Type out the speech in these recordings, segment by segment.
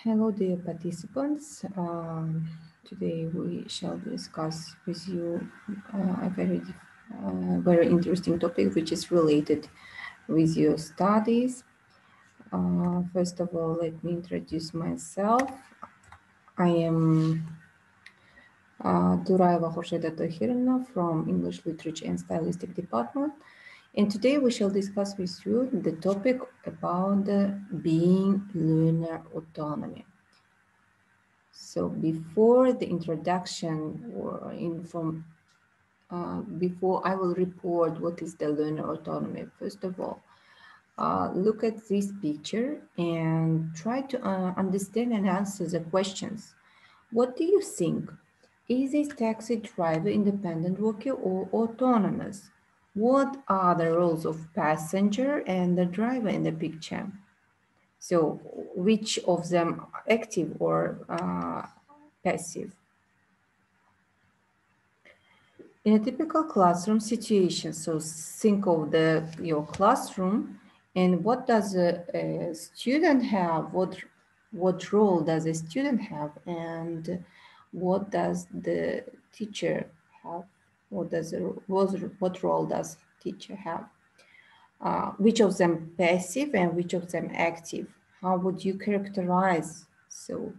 Hello, dear participants. Today we shall discuss with you a very interesting topic, which is related with your studies. First of all, let me introduce myself. I am Turaeva X from English Literature and Stylistic Department. And today we shall discuss with you the topic about the being learner autonomy. So before the introduction before I will report what is the learner autonomy, first of all, look at this picture and try to understand and answer the questions. What do you think? Is this taxi driver independent worker or autonomous? What are the roles of passenger and the driver in the picture? So which of them are active or passive? In a typical classroom situation, so think of your classroom and what does a student have, what role does a student have, and what does the teacher have, what role does teacher have? Which of them passive and which of them active? How would you characterize? So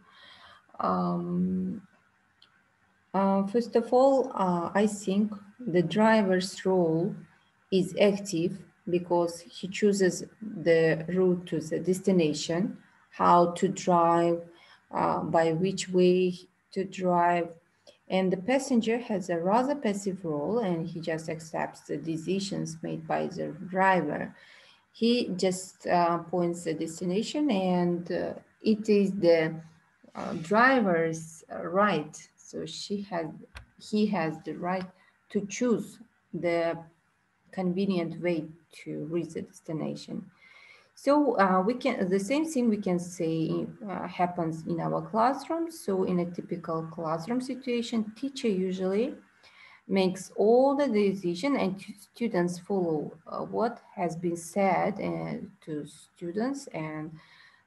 first of all, I think the driver's role is active because he chooses the route to the destination, how to drive, by which way to drive. And the passenger has a rather passive role and he just accepts the decisions made by the driver. He just points the destination and it is the driver's right. So he has the right to choose the convenient way to reach the destination. So the same thing we can say happens in our classrooms. So in a typical classroom situation, teacher usually makes all the decision and students follow what has been said to students, and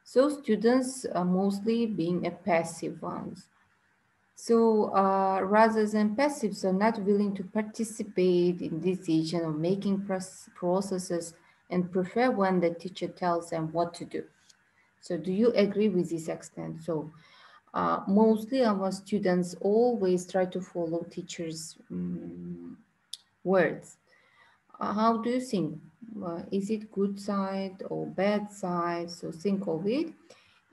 so students are mostly being a passive ones. So rather than passive, so not willing to participate in decision or making processes and prefer when the teacher tells them what to do. So do you agree with this extent? So mostly our students always try to follow teachers' words. How do you think? Is it good side or bad side? So think of it.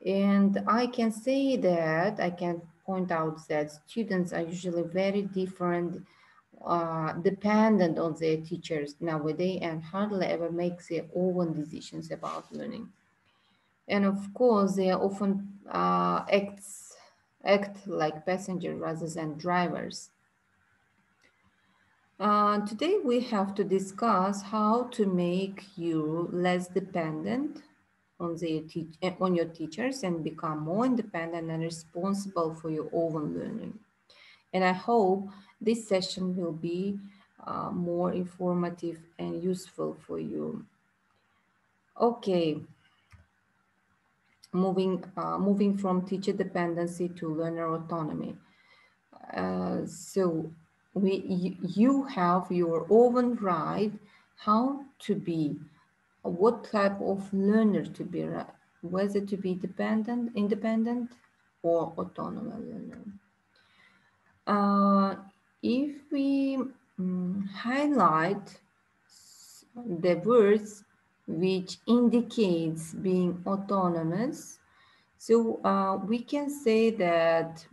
And I can say that, I can point out that students are usually very different, dependent on their teachers nowadays and hardly ever make their own decisions about learning. And of course, they often act like passengers rather than drivers. Today we have to discuss how to make you less dependent on your teachers and become more independent and responsible for your own learning. And I hope this session will be more informative and useful for you. Okay, moving from teacher dependency to learner autonomy. So you have your own right how to be, what type of learner to be, whether to be independent or autonomous learner. If we highlight the words which indicates being autonomous, so we can say that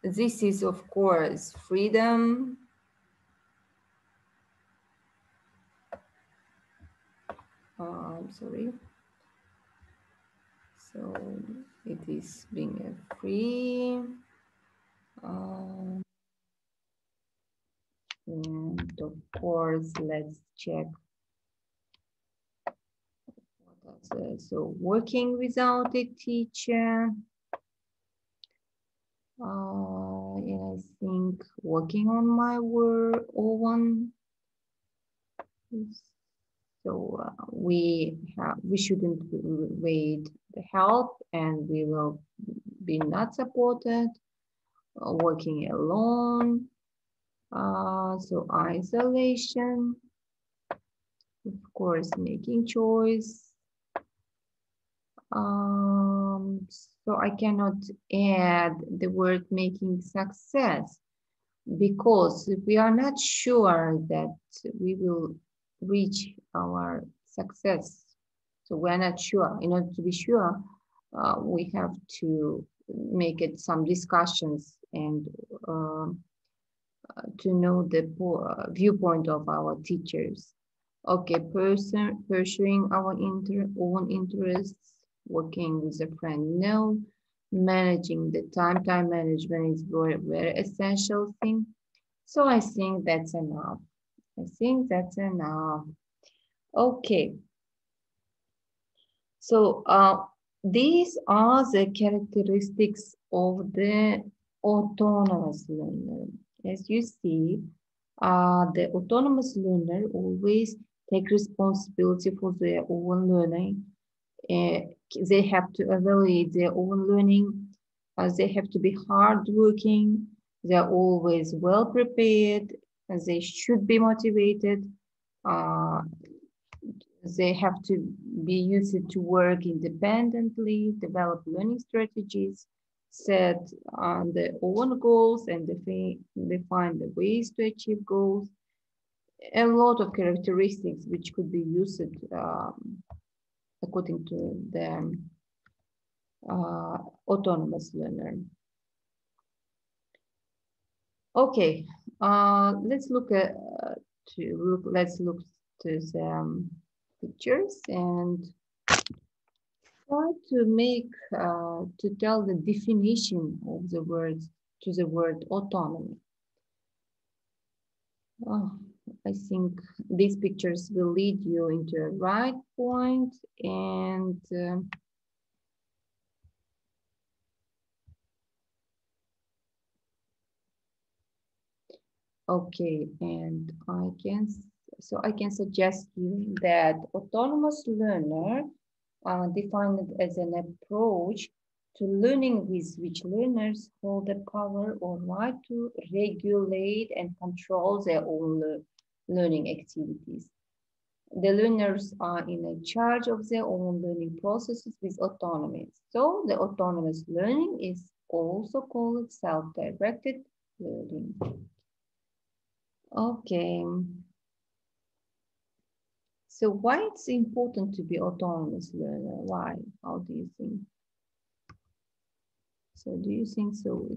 this is, of course, freedom, I'm sorry. So it is being a free, and of course, let's check what else. So working without a teacher. I think working on my own. So we shouldn't wait the help, and we will be not supported, working alone. So isolation, of course, making choice. So I cannot add the word making success, because if we are not sure that we will reach our success, so we're not sure. In order to be sure, we have to make it some discussions and to know the viewpoint of our teachers. Okay, pursuing our own interests, working with a friend, no. Managing the time management is very, very essential thing. So I think that's enough. I think that's enough. Okay. So these are the characteristics of the autonomous learner. As you see, the autonomous learner always take responsibility for their own learning. They have to evaluate their own learning. They have to be hardworking. They're always well prepared. They should be motivated. They have to be used to work independently, develop learning strategies, set their own goals, and define the ways to achieve goals. A lot of characteristics which could be used according to the autonomous learner. Okay, let's look to the pictures and try to make to tell the definition of the words to the word autonomy. I think these pictures will lead you into a right point, and okay, and I can suggest you that autonomous learner defined as an approach to learning with which learners hold the power or right to regulate and control their own learning activities. The learners are in charge of their own learning processes with autonomy. So the autonomous learning is also called self-directed learning. Okay. So why it's important to be autonomous learner? Why? How do you think? So do you think so?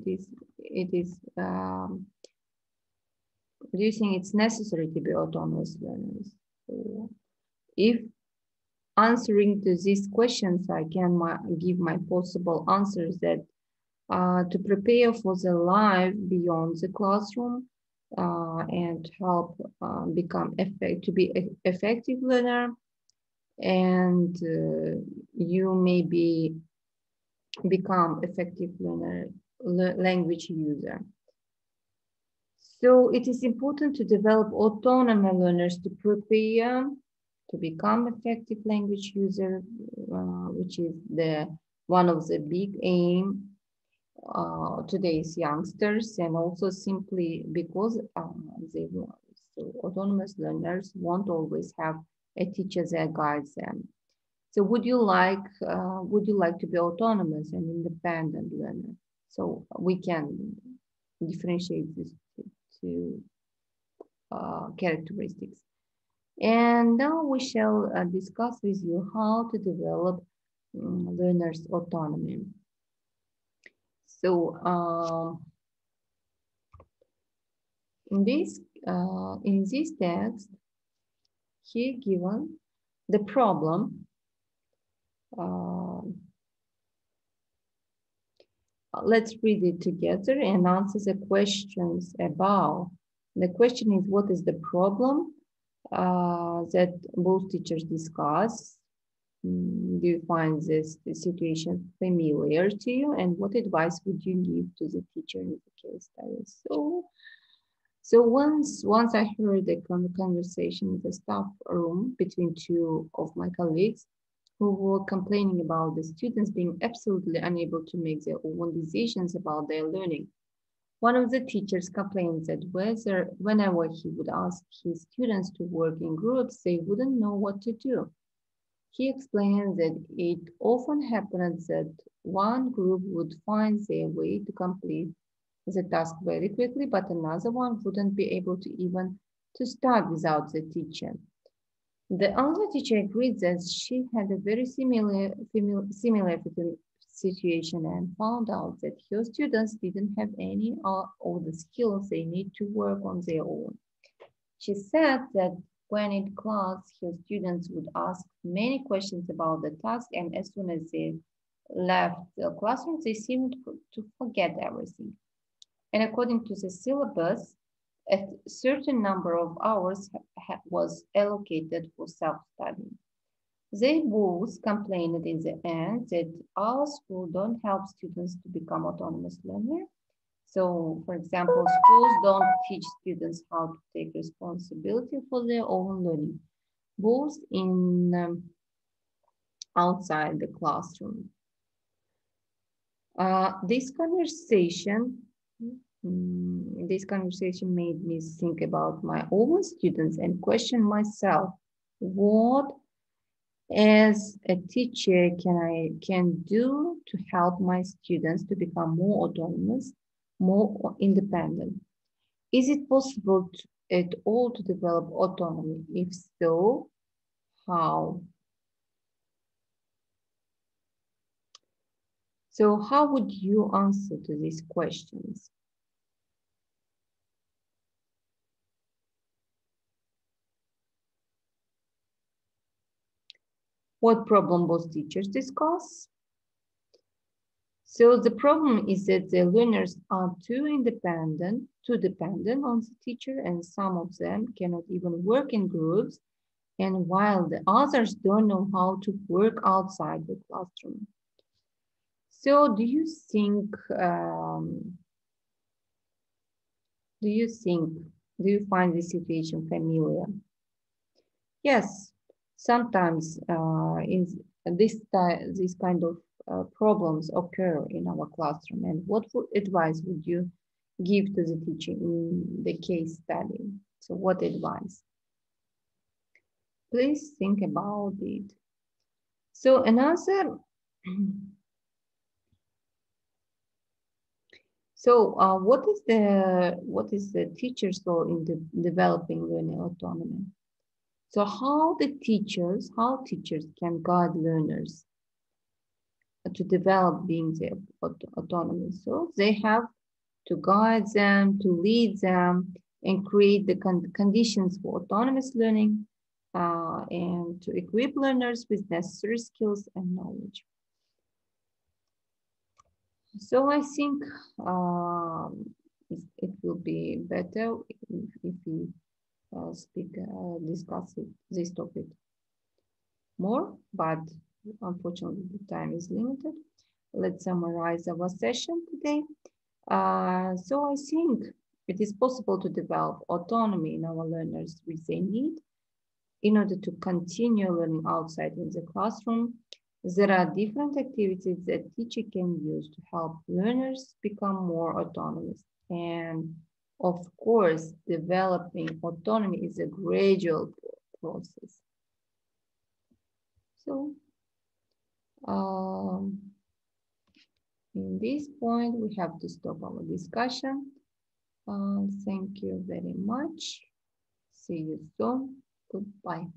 Do you think it's necessary to be autonomous learners? So if answering to these questions, I can give my possible answers that to prepare for the life beyond the classroom and help to be an effective learner, and you maybe become effective learner, language user. So it is important to develop autonomous learners to prepare to become effective language user, which is one of the big aim today's youngsters, and also simply because so autonomous learners won't always have a teacher that guides them. So would you like to be autonomous and independent learner? So we can differentiate these two characteristics. And now we shall discuss with you how to develop learners' autonomy. So in this text, here given the problem. Let's read it together and answer the questions above. The question is, what is the problem that both teachers discuss? Do you find this situation familiar to you? And what advice would you give to the teacher in the case study? So once I heard a conversation in the staff room between two of my colleagues who were complaining about the students being absolutely unable to make their own decisions about their learning. One of the teachers complained that whenever he would ask his students to work in groups, they wouldn't know what to do. He explained that it often happened that one group would find their way to complete the task very quickly, but another one wouldn't be able to even to start without the teacher. The other teacher agreed that she had a very similar situation and found out that her students didn't have any of the skills they need to work on their own. She said that when in class, her students would ask many questions about the task, and as soon as they left the classroom, they seemed to forget everything. And according to the syllabus, a certain number of hours was allocated for self-study. They both complained in the end that our school don't help students to become autonomous learners. So, for example, schools don't teach students how to take responsibility for their own learning, both in outside the classroom. This conversation made me think about my own students and question myself, what as a teacher can do to help my students to become more autonomous, more independent? Is it possible at all to develop autonomy? If so, how? So how would you answer to these questions? What problem both teachers discuss? So the problem is that the learners are too dependent on the teacher, and some of them cannot even work in groups, and while the others don't know how to work outside the classroom. So do you find this situation familiar? Yes, sometimes in this kind of problems occur in our classroom. And what advice would you give to the teacher in the case study? So what advice? Please think about it. So another, what is the teacher's role in developing learning autonomy? So how teachers can guide learners to develop being autonomy? So they have to guide them, to lead them, and create the conditions for autonomous learning, and to equip learners with necessary skills and knowledge. So I think it will be better if we discuss this topic more, but unfortunately the time is limited. Let's summarize our session today. So I think it is possible to develop autonomy in our learners which they need in order to continue learning outside in the classroom. There are different activities that teacher can use to help learners become more autonomous. And of course, developing autonomy is a gradual process. So, in this point, we have to stop our discussion. Thank you very much. See you soon. Goodbye.